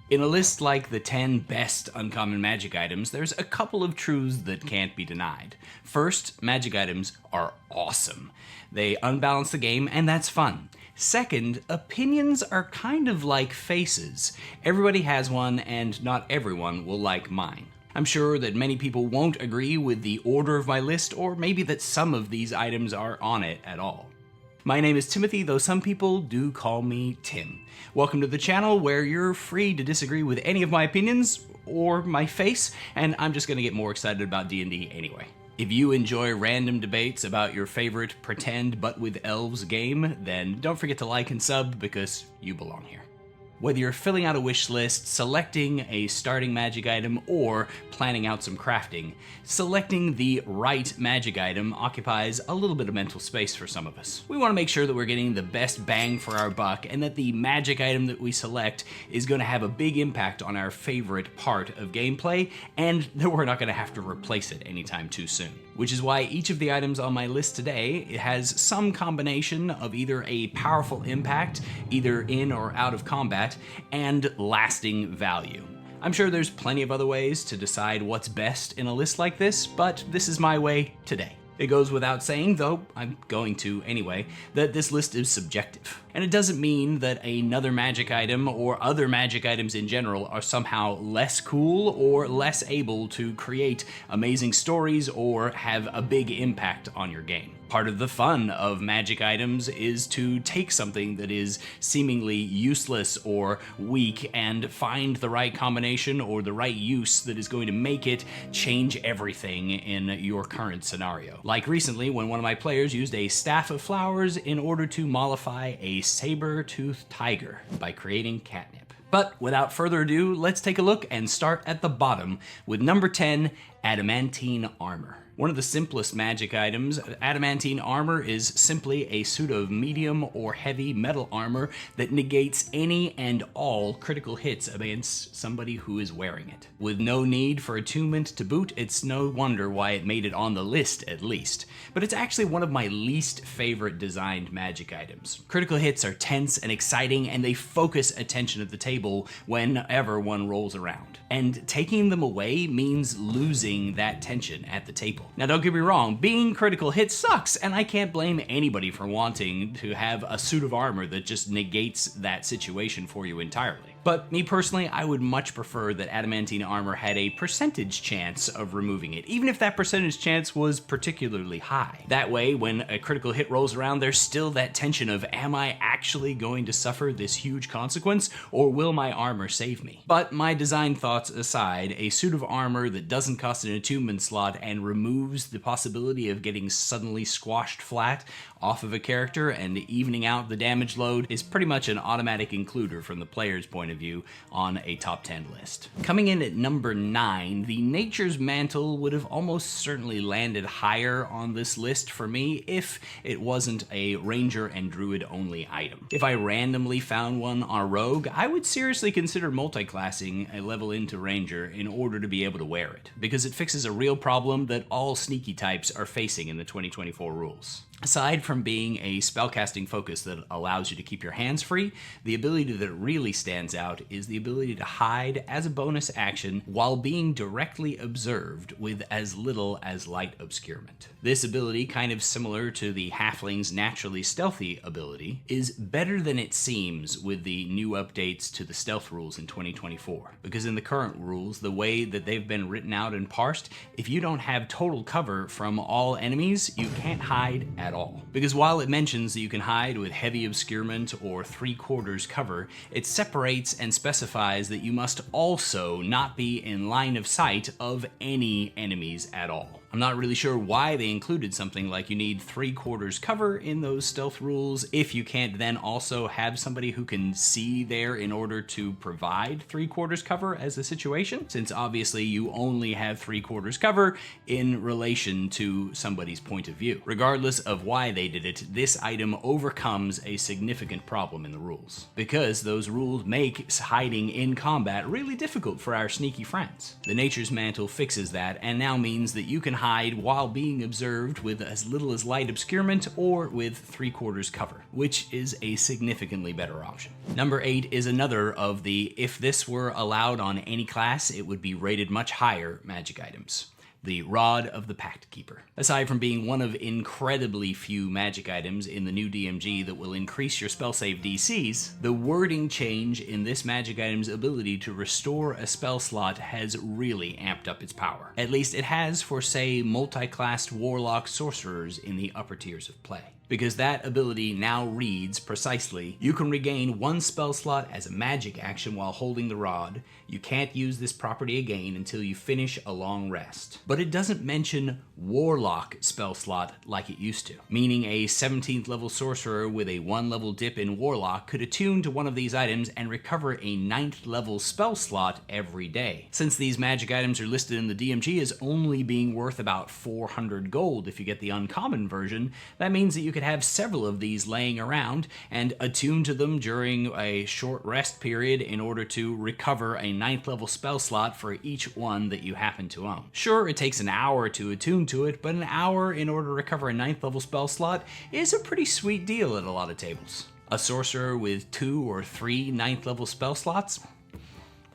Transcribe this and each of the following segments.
In a list like the 10 best uncommon magic items, there's a couple of truths that can't be denied. First, magic items are awesome. They unbalance the game, and that's fun. Second, opinions are kind of like faces. Everybody has one, and not everyone will like mine. I'm sure that many people won't agree with the order of my list, or maybe that some of these items are on it at all. My name is Timothy, though some people do call me Tim. Welcome to the channel where you're free to disagree with any of my opinions, or my face, and I'm just gonna get more excited about D&D anyway. If you enjoy random debates about your favorite pretend but with elves game, then don't forget to like and sub because you belong here. Whether you're filling out a wish list, selecting a starting magic item, or planning out some crafting, selecting the right magic item occupies a little bit of mental space for some of us. We want to make sure that we're getting the best bang for our buck and that the magic item that we select is going to have a big impact on our favorite part of gameplay, and that we're not going to have to replace it anytime too soon. Which is why each of the items on my list today has some combination of either a powerful impact, either in or out of combat, and lasting value. I'm sure there's plenty of other ways to decide what's best in a list like this, but this is my way today. It goes without saying, though I'm going to anyway, that this list is subjective. And it doesn't mean that another magic item or other magic items in general are somehow less cool or less able to create amazing stories or have a big impact on your game. Part of the fun of magic items is to take something that is seemingly useless or weak and find the right combination or the right use that is going to make it change everything in your current scenario. Like recently when one of my players used a staff of flowers in order to mollify a saber-toothed tiger by creating catnip. But without further ado, let's take a look and start at the bottom with number 10, adamantine armor. One of the simplest magic items, adamantine armor is simply a suit of medium or heavy metal armor that negates any and all critical hits against somebody who is wearing it. With no need for attunement to boot, it's no wonder why it made it on the list at least. But it's actually one of my least favorite designed magic items. Critical hits are tense and exciting, and they focus attention at the table whenever one rolls around. And taking them away means losing that tension at the table. Now don't get me wrong, being critical hit sucks, and I can't blame anybody for wanting to have a suit of armor that just negates that situation for you entirely. But me personally, I would much prefer that adamantine armor had a percentage chance of removing it, even if that percentage chance was particularly high. That way, when a critical hit rolls around, there's still that tension of, am I actually going to suffer this huge consequence, or will my armor save me? But my design thoughts aside, a suit of armor that doesn't cost an attunement slot and removes the possibility of getting suddenly squashed flat off of a character and evening out the damage load is pretty much an automatic includer from the player's point of view on a top 10 list. Coming in at number 9, the Nature's Mantle would have almost certainly landed higher on this list for me if it wasn't a Ranger and Druid only item. If I randomly found one on a Rogue, I would seriously consider multi-classing a level into Ranger in order to be able to wear it, because it fixes a real problem that all sneaky types are facing in the 2024 rules. Aside from being a spellcasting focus that allows you to keep your hands free, the ability that really stands out is the ability to hide as a bonus action while being directly observed with as little as light obscurement. This ability, kind of similar to the Halfling's naturally stealthy ability, is better than it seems with the new updates to the stealth rules in 2024. Because in the current rules, the way that they've been written out and parsed, if you don't have total cover from all enemies, you can't hide at all. Because while it mentions that you can hide with heavy obscurement or 3/4 cover, it separates and specifies that you must also not be in line of sight of any enemies at all. I'm not really sure why they included something like you need 3/4 cover in those stealth rules if you can't then also have somebody who can see there in order to provide 3/4 cover as a situation, since obviously you only have 3/4 cover in relation to somebody's point of view. Regardless of why they did it, this item overcomes a significant problem in the rules, because those rules make hiding in combat really difficult for our sneaky friends. The Nature's Mantle fixes that and now means that you can hide while being observed with as little as light obscurement or with 3/4 cover, which is a significantly better option. Number 8 is another of the if this were allowed on any class, it would be rated much higher magic items. The Rod of the Pact Keeper. Aside from being one of incredibly few magic items in the new DMG that will increase your spell save DCs, the wording change in this magic item's ability to restore a spell slot has really amped up its power. At least it has for, say, multi-classed warlock sorcerers in the upper tiers of play. Because that ability now reads precisely, you can regain 1 spell slot as a magic action while holding the rod. You can't use this property again until you finish a long rest. But it doesn't mention warlock spell slot like it used to, meaning a 17th level sorcerer with a 1 level dip in warlock could attune to one of these items and recover a 9th level spell slot every day. Since these magic items are listed in the DMG as only being worth about 400 gold if you get the uncommon version, that means that you could have several of these laying around and attune to them during a short rest period in order to recover a 9th level spell slot for each one that you happen to own. Sure, it takes an hour to attune to it, but an hour in order to recover a 9th level spell slot is a pretty sweet deal at a lot of tables. A sorcerer with 2 or 3 9th level spell slots?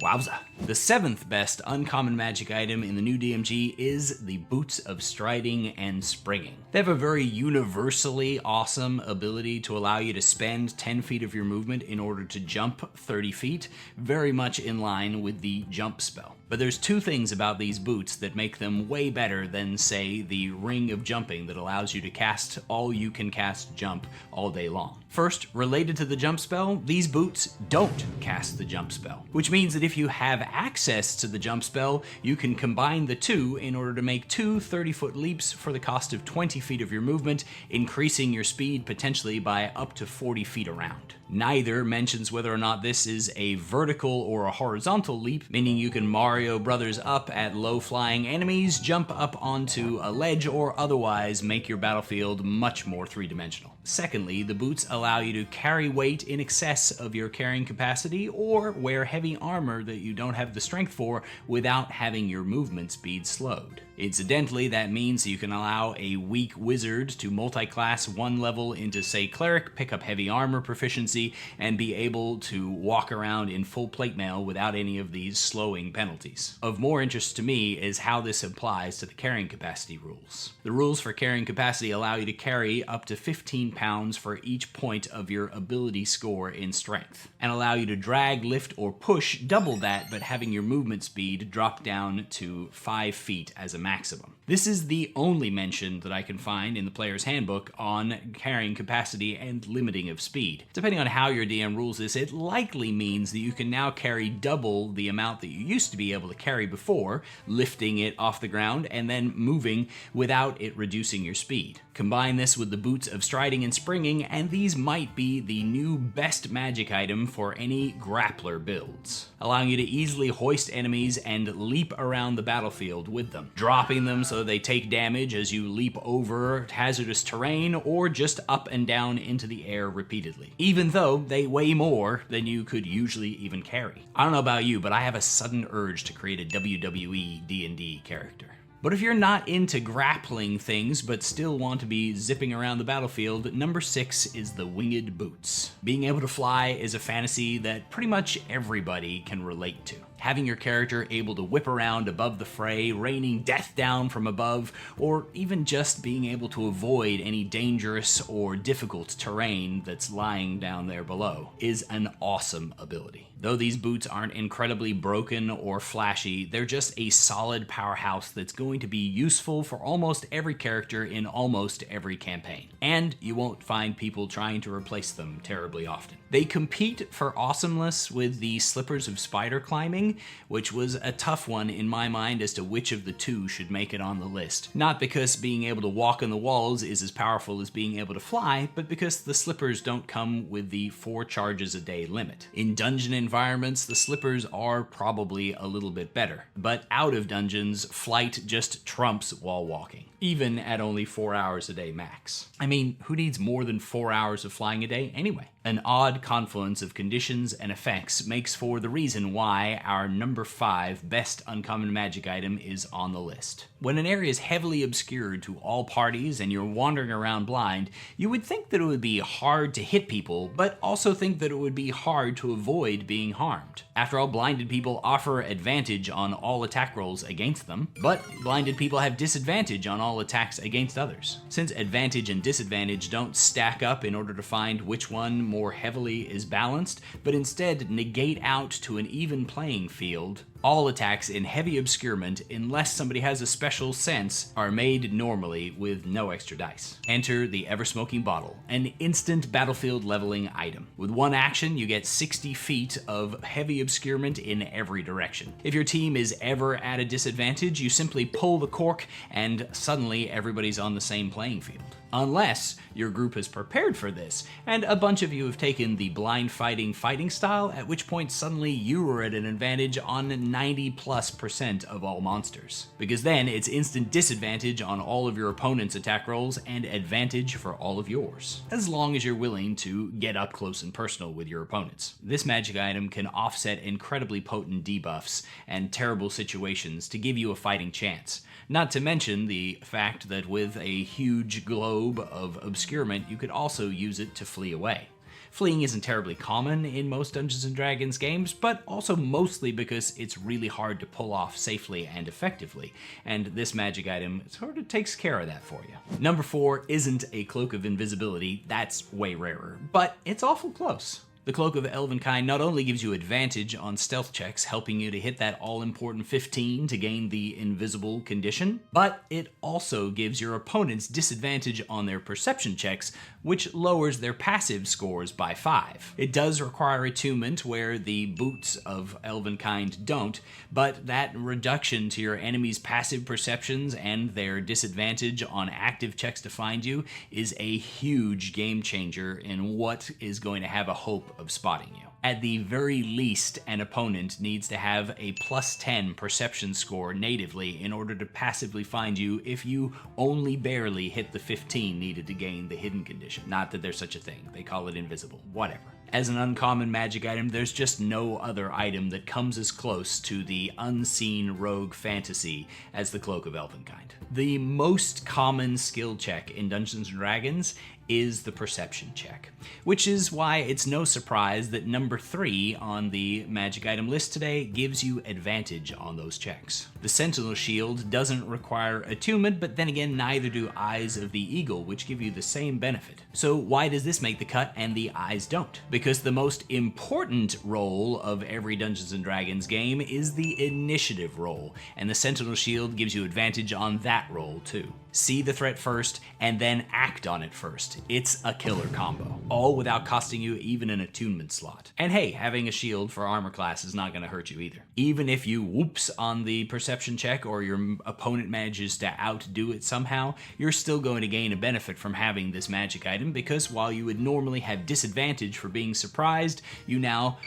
Wowza. The 7th best uncommon magic item in the new DMG is the Boots of Striding and Springing. They have a very universally awesome ability to allow you to spend 10 feet of your movement in order to jump 30 feet, very much in line with the jump spell. But there's 2 things about these boots that make them way better than, say, the Ring of Jumping that allows you to cast all you can cast jump all day long. First, related to the jump spell, these boots don't cast the jump spell, which means that if you have access to the jump spell, you can combine the 2 in order to make 2 30-foot leaps for the cost of 20 feet of your movement, increasing your speed potentially by up to 40 feet around. Neither mentions whether or not this is a vertical or a horizontal leap, meaning you can Mario Brothers up at low-flying enemies, jump up onto a ledge, or otherwise make your battlefield much more 3-dimensional. Secondly, the boots allow you to carry weight in excess of your carrying capacity or wear heavy armor that you don't have the strength for without having your movement speed slowed. Incidentally, that means you can allow a weak wizard to multi-class 1 level into, say, cleric, pick up heavy armor proficiency, and be able to walk around in full plate mail without any of these slowing penalties. Of more interest to me is how this applies to the carrying capacity rules. The rules for carrying capacity allow you to carry up to 15 pounds for each point of your ability score in strength, and allow you to drag, lift, or push double that, but having your movement speed drop down to 5 feet as a maximum. This is the only mention that I can find in the player's handbook on carrying capacity and limiting of speed. Depending on how your DM rules this, it likely means that you can now carry double the amount that you used to be able to carry before, lifting it off the ground and then moving without it reducing your speed. Combine this with the Boots of Striding and Springing, and these might be the new best magic item for any grappler builds, allowing you to easily hoist enemies and leap around the battlefield with them, dropping them so they take damage as you leap over hazardous terrain or just up and down into the air repeatedly, even though they weigh more than you could usually even carry. I don't know about you, but I have a sudden urge to create a WWE D&D character. But if you're not into grappling things but still want to be zipping around the battlefield, number 6 is the Winged Boots. Being able to fly is a fantasy that pretty much everybody can relate to. Having your character able to whip around above the fray, raining death down from above, or even just being able to avoid any dangerous or difficult terrain that's lying down there below is an awesome ability. Though these boots aren't incredibly broken or flashy, they're just a solid powerhouse that's going to be useful for almost every character in almost every campaign. And you won't find people trying to replace them terribly often. They compete for awesomeness with the Slippers of Spider Climbing, which was a tough one in my mind as to which of the 2 should make it on the list. Not because being able to walk on the walls is as powerful as being able to fly, but because the slippers don't come with the 4 charges a day limit. In dungeon environments, the slippers are probably a little bit better, but out of dungeons, flight just trumps wall walking. even at only 4 hours a day max. I mean, who needs more than 4 hours of flying a day anyway? An odd confluence of conditions and effects makes for the reason why our number 5 best uncommon magic item is on the list. When an area is heavily obscured to all parties and you're wandering around blind, you would think that it would be hard to hit people, but also think that it would be hard to avoid being harmed. After all, blinded people offer advantage on all attack rolls against them, but blinded people have disadvantage on all attacks against others. Since advantage and disadvantage don't stack up in order to find which one more heavily is balanced, but instead negate out to an even playing field, all attacks in heavy obscurement, unless somebody has a special sense, are made normally with no extra dice. Enter the Ever-Smoking Bottle, an instant battlefield leveling item. With one action, you get 60 feet of heavy obscurement in every direction. If your team is ever at a disadvantage, you simply pull the cork and suddenly everybody's on the same playing field. Unless your group is prepared for this, and a bunch of you have taken the blind fighting style, at which point suddenly you are at an advantage on 90+% of all monsters. Because then it's instant disadvantage on all of your opponent's attack rolls and advantage for all of yours, as long as you're willing to get up close and personal with your opponents. This magic item can offset incredibly potent debuffs and terrible situations to give you a fighting chance. Not to mention the fact that with a huge globe of obscurement, you could also use it to flee away. Fleeing isn't terribly common in most Dungeons & Dragons games, but also mostly because it's really hard to pull off safely and effectively, and this magic item sort of takes care of that for you. Number 4 isn't a Cloak of Invisibility, that's way rarer, but it's awful close. The Cloak of Elvenkind not only gives you advantage on stealth checks, helping you to hit that all-important 15 to gain the invisible condition, but it also gives your opponents disadvantage on their perception checks, which lowers their passive scores by 5. It does require attunement where the boots of Elvenkind don't, but that reduction to your enemy's passive perceptions and their disadvantage on active checks to find you is a huge game changer in what is going to have a hope of spotting you. At the very least, an opponent needs to have a +10 perception score natively in order to passively find you if you only barely hit the 15 needed to gain the hidden condition. Not that there's such a thing, they call it invisible, whatever. As an uncommon magic item, there's just no other item that comes as close to the unseen rogue fantasy as the Cloak of Elvenkind. The most common skill check in Dungeons & Dragons is the perception check, which is why it's no surprise that number 3 on the magic item list today gives you advantage on those checks. The Sentinel Shield doesn't require attunement, but then again neither do Eyes of the Eagle, which give you the same benefit. So why does this make the cut and the eyes don't? Because the most important roll of every Dungeons & Dragons game is the initiative roll, and the Sentinel Shield gives you advantage on that roll too. See the threat first, and then act on it first. It's a killer combo, all without costing you even an attunement slot. And hey, having a shield for armor class is not going to hurt you either. Even if you whoops on the perception check or your opponent manages to outdo it somehow, you're still going to gain a benefit from having this magic item, because while you would normally have disadvantage for being surprised, you now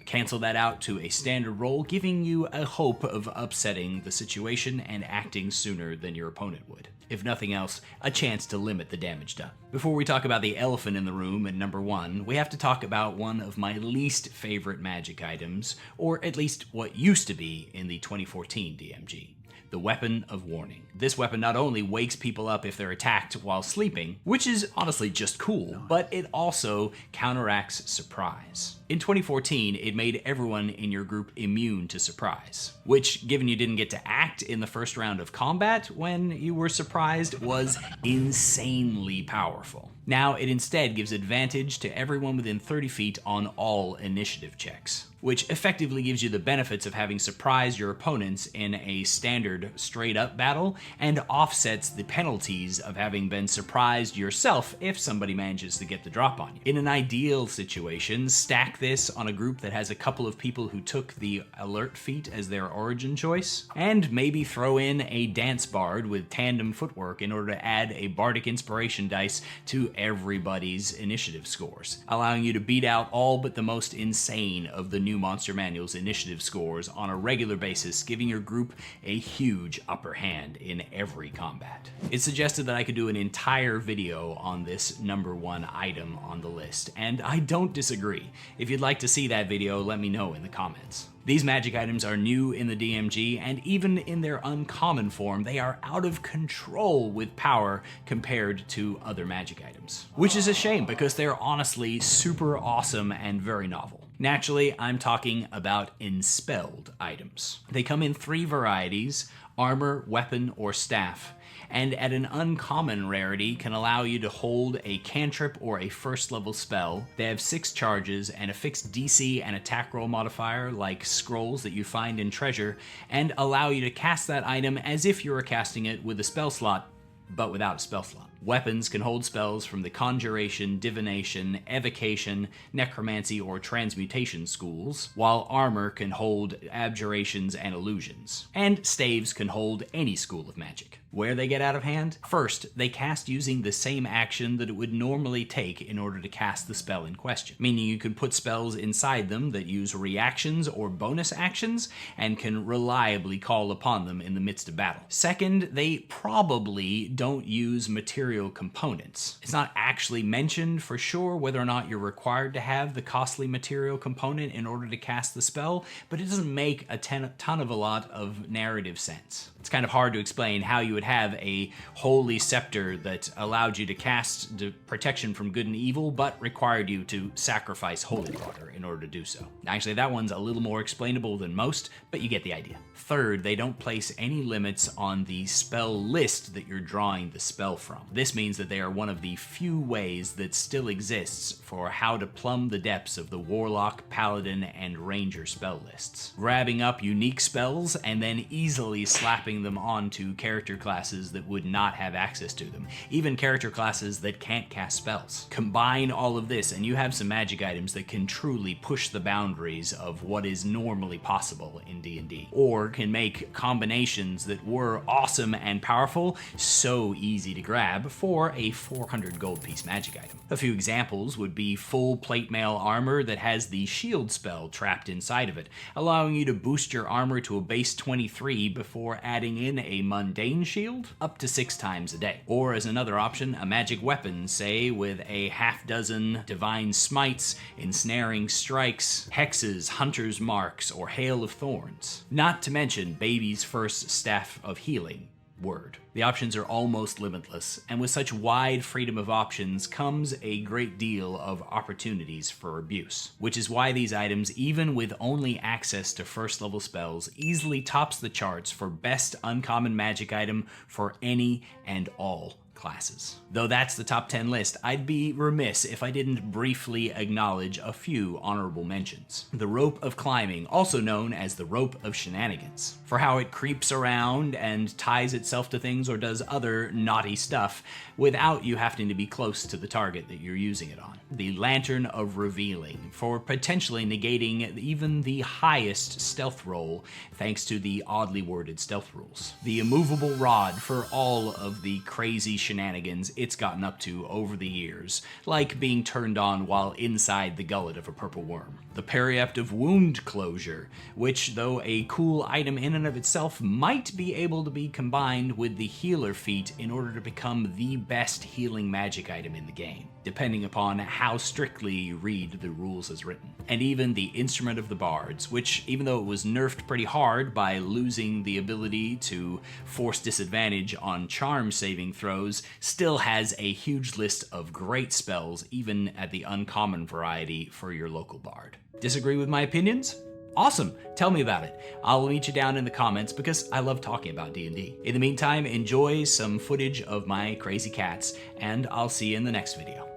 cancel that out to a standard roll, giving you a hope of upsetting the situation and acting sooner than your opponent would. If nothing else, a chance to limit the damage done. Before we talk about the elephant in the room at number 1, we have to talk about one of my least favorite magic items, or at least what used to be in the 2014 DMG. The Weapon of Warning. This weapon not only wakes people up if they're attacked while sleeping, which is honestly just cool, but it also counteracts surprise. In 2014, it made everyone in your group immune to surprise, which, given you didn't get to act in the first round of combat when you were surprised, was insanely powerful. Now, it instead gives advantage to everyone within 30 feet on all initiative checks, which effectively gives you the benefits of having surprised your opponents in a standard straight-up battle, and offsets the penalties of having been surprised yourself if somebody manages to get the drop on you. In an ideal situation, stack this on a group that has a couple of people who took the alert feat as their origin choice, and maybe throw in a dance bard with tandem footwork in order to add a bardic inspiration dice to everybody's initiative scores, allowing you to beat out all but the most insane of the new Monster Manual's initiative scores on a regular basis, giving your group a huge upper hand in every combat. It suggested that I could do an entire video on this number 1 item on the list, and I don't disagree. If you'd like to see that video, let me know in the comments. These magic items are new in the DMG, and even in their uncommon form, they are out of control with power compared to other magic items. Which is a shame, because they're honestly super awesome and very novel. Naturally, I'm talking about enspelled items. They come in 3 varieties: armor, weapon, or staff, and at an uncommon rarity can allow you to hold a cantrip or a first level spell. They have 6 charges and a fixed DC and attack roll modifier like scrolls that you find in treasure, and allow you to cast that item as if you were casting it with a spell slot, but without a spell slot. Weapons can hold spells from the Conjuration, Divination, Evocation, Necromancy, or Transmutation schools, while armor can hold abjurations and illusions. And staves can hold any school of magic. Where they get out of hand? First, they cast using the same action that it would normally take in order to cast the spell in question, meaning you can put spells inside them that use reactions or bonus actions and can reliably call upon them in the midst of battle. Second, they probably don't use material components. It's not actually mentioned for sure whether or not you're required to have the costly material component in order to cast the spell, but it doesn't make a ton of a lot of narrative sense. It's kind of hard to explain how you would have a holy scepter that allowed you to cast the protection from good and evil, but required you to sacrifice holy water in order to do so. Actually, that one's a little more explainable than most, but you get the idea. Third, they don't place any limits on the spell list that you're drawing the spell from. This means that they are one of the few ways that still exists for how to plumb the depths of the Warlock, Paladin, and Ranger spell lists. Grabbing up unique spells and then easily slapping them onto character classes that would not have access to them, even character classes that can't cast spells. Combine all of this and you have some magic items that can truly push the boundaries of what is normally possible in D&D, or can make combinations that were awesome and powerful so easy to grab for a 400 gold piece magic item. A few examples would be full plate mail armor that has the shield spell trapped inside of it, allowing you to boost your armor to a base 23 before adding in a mundane shield up to 6 times a day. Or as another option, a magic weapon, say with a half dozen divine smites, ensnaring strikes, hexes, hunter's marks, or hail of thorns. Not to mention baby's first staff of healing. Word. The options are almost limitless, and with such wide freedom of options comes a great deal of opportunities for abuse, which is why these items, even with only access to first level spells, easily tops the charts for best uncommon magic item for any and all classes. Though that's the top 10 list, I'd be remiss if I didn't briefly acknowledge a few honorable mentions. The Rope of Climbing, also known as the Rope of Shenanigans, for how it creeps around and ties itself to things or does other naughty stuff without you having to be close to the target that you're using it on. The Lantern of Revealing, for potentially negating even the highest stealth roll thanks to the oddly worded stealth rules. The Immovable Rod, for all of the crazy shenanigans it's gotten up to over the years, like being turned on while inside the gullet of a purple worm. The Periaptive Wound Closure, which, though a cool item in and of itself, might be able to be combined with the Healer feat in order to become the best healing magic item in the game, depending upon how strictly you read the rules as written. And even the Instrument of the Bards, which, even though it was nerfed pretty hard by losing the ability to force disadvantage on charm saving throws, still has a huge list of great spells, even at the uncommon variety for your local bard. Disagree with my opinions? Awesome, tell me about it. I'll meet you down in the comments because I love talking about D&D. In the meantime, enjoy some footage of my crazy cats, and I'll see you in the next video.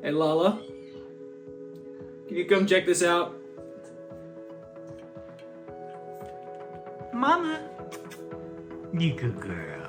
Hey Lala, can you come check this out? Mama, you good girl.